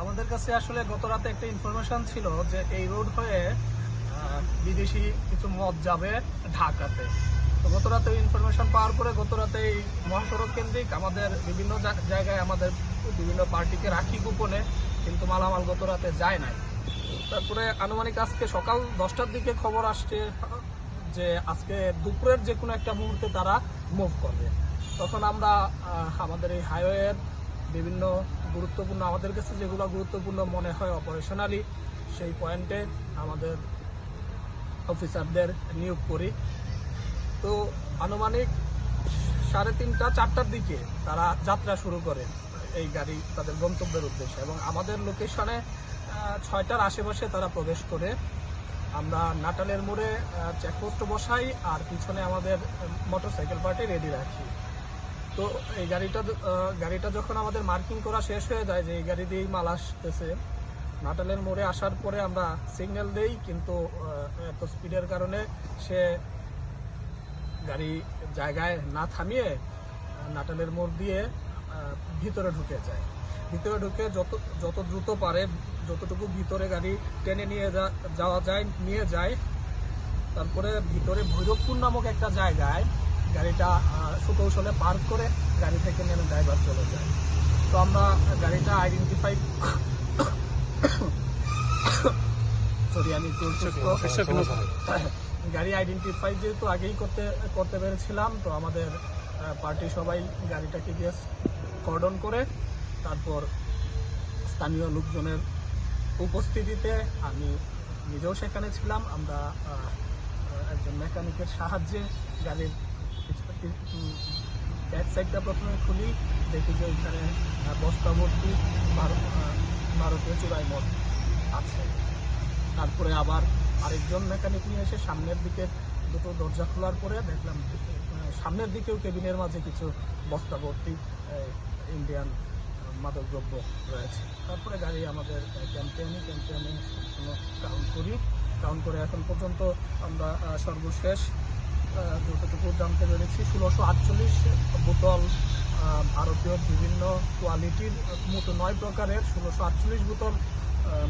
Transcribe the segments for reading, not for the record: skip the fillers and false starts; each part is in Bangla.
আমাদের কাছে আসলে গত রাতে একটা ইনফরমেশন ছিল যে এই রোড হয়ে বিদেশি কিছু মদ যাবে ঢাকাতে। তো গত রাতে ইনফরমেশন পাওয়ার পরে গত রাতে এই মহাসড়ক কেন্দ্রিক আমাদের বিভিন্ন জায়গায় আমাদের বিভিন্ন পার্টিকে রাখি গোপনে, কিন্তু মালামাল গত রাতে যায় নাই। তারপরে আনুমানিক আজকে সকাল 10টার দিকে খবর আসছে যে আজকে দুপুরের যে কোনো একটা মুহূর্তে তারা মুভ করবে। তখন আমরা আমাদের এই হাইওয়ের বিভিন্ন গুরুত্বপূর্ণ, আমাদের কাছে যেগুলো গুরুত্বপূর্ণ মনে হয় অপারেশনালি, সেই পয়েন্টে আমাদের অফিসারদের নিয়োগ করি। তো আনুমানিক 3:30 4টার দিকে তারা যাত্রা শুরু করে এই গাড়ি তাদের গন্তব্যের উদ্দেশ্যে, এবং আমাদের লোকেশনে 6টার আশেপাশে তারা প্রবেশ করে। আমরা নাটালের মোড়ে চেকপোস্ট বসাই আর পিছনে আমাদের মোটরসাইকেল পার্টি রেডি রাখি। তো এই গাড়িটা যখন আমাদের মার্কিং করা শেষ হয়ে যায় যে এই গাড়ি দিয়েই মাল আসতেছে, নাটালের মোড়ে আসার পরে আমরা সিগন্যাল দেই, কিন্তু এত স্পিডের কারণে সে গাড়ি জায়গায় না থামিয়ে নাটালের মোড় দিয়ে ভিতরে ঢুকে যায়। ভিতরে ঢুকে যত দ্রুত পারে, যতটুকু ভিতরে গাড়ি টেনে যাওয়া যায় নিয়ে যায়। তারপরে ভিতরে ভৈরবপুর নামক একটা জায়গায় গাড়িটা সুকৌশলে পার্ক করে গাড়ি থেকে নেমে ড্রাইভার চলে যায়। তো আমরা গাড়িটা আইডেন্টিফাই গাড়ি আইডেন্টিফাই যেহেতু আগেই করতে পেরেছিলাম, তো আমাদের পার্টি সবাই গাড়িটাকে গিয়ে কর্ডন করে, তারপর স্থানীয় লোকজনের উপস্থিতিতে আমি নিজেও সেখানে ছিলাম। আমরা একজন মেকানিকের সাহায্যে গাড়ির ব্যাক সাইডটা প্রথমে খুলি, দেখি যে ওইখানে বস্তা ভর্তি ভারতীয় চূড়াই মদ আছে। তারপরে আবার আরেকজন মেকানিক নিয়ে এসে সামনের দিকে দুটো দরজা খোলার পরে দেখলাম সামনের দিকেও কেবিনের মাঝে কিছু বস্তা ভর্তি ইন্ডিয়ান মাদকদ্রব্য রয়েছে। তারপরে গাড়ি আমাদের ক্যাম্পেইনে কাউন্ট করে এখন পর্যন্ত আমরা সর্বশেষ যতটুকু জানতে পেরেছি 1648 বোতল ভারতীয় বিভিন্ন কোয়ালিটির মোট 9 প্রকারের 1648 বোতল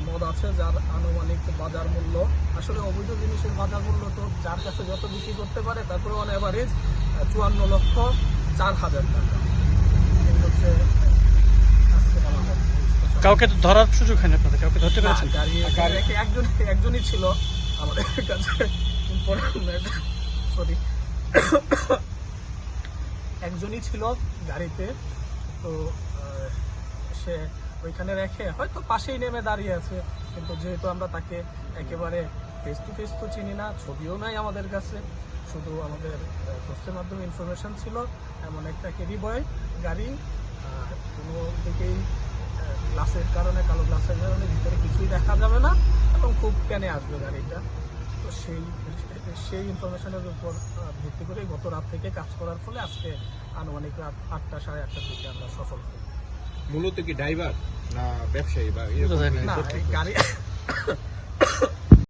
মদ আছে, যার আনুমানিক বাজার মূল্য, আসলে অবৈধ জিনিসের বাজার মূল্য তো যার কাছে যত বিক্রি করতে পারে, তারপরে অন অ্যাভারেজ 54,04,000 টাকা। হচ্ছে কাউকে ধরার সুযোগ হয় না আপনাদের? কাউকে ধরতে পেরেছেন? একজনই ছিল আমাদের কাছে, সরি, একজনই ছিল গাড়িতে। তো সে ওইখানে রেখে হয়তো পাশেই নেমে দাঁড়িয়ে আছে, কিন্তু যেহেতু আমরা তাকে একেবারে ফেস টু ফেস তো চিনি না, ছবিও নাই আমাদের কাছে, শুধু আমাদের পোস্টের মাধ্যমে ইনফরমেশন ছিল এমন একটা ক্যারি বয় গাড়ি, কোনো দিকেই গ্লাসের কারণে, কালো গ্লাসের কারণে ভিতরে কিছুই দেখা যাবে না এবং খুব টেনে আসবে গাড়িটা। তো সেই ইনফরমেশনের উপর ভিত্তি করে গত রাত থেকে কাজ করার ফলে আজকে আনুমানিক রাত 8টা 8:30টার দিকে আমরা সফল করি। মূলত কি ড্রাইভার না ব্যবসায়ী বা না, গাড়ি